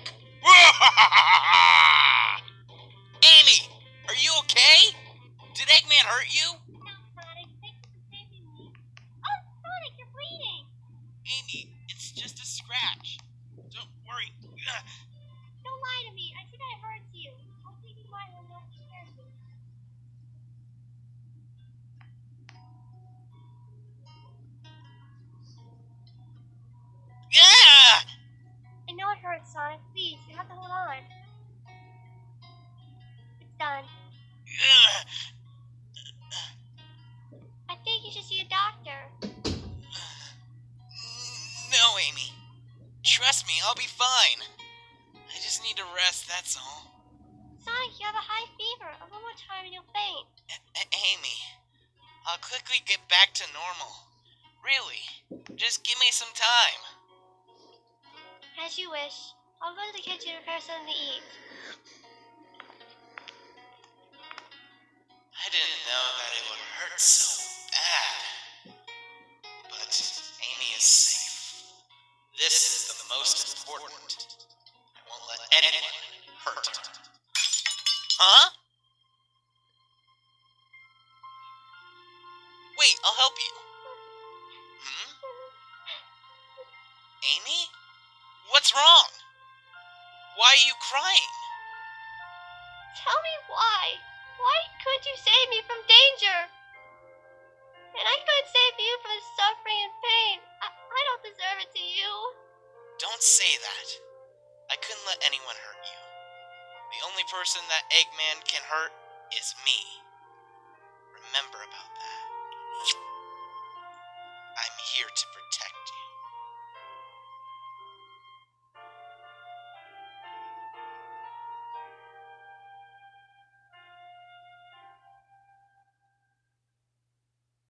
die. Amy, are you okay? Did Eggman hurt you? No, Sonic. Thanks for saving me. Oh, Sonic, you're bleeding. Amy, it's just a scratch. Don't worry. Don't lie to me. I think I hurt you. I'll take you by when no one scares me. Yeah! I know it hurts, Sonic. Please, you have to hold on. It's done. I think you should see a doctor. No, Amy. Trust me, I'll be fine. I just need to rest, that's all. Sonic, you have a high fever. A little more time and you'll faint. Amy, I'll quickly get back to normal. Really, just give me some time. As you wish. I'll go to the kitchen to prepare something to eat. I didn't know that it would hurt so bad. But Amy is safe. This is the most important. I won't let anyone hurt her. Huh? Wait, I'll help you. Amy? What's wrong? Why are you crying? Tell me why. Why couldn't you save me from danger? And I couldn't save you from suffering and pain. I don't deserve it to you. Don't say that. I couldn't let anyone hurt you. The only person that Eggman can hurt is me. Remember about that. I'm here to protect you.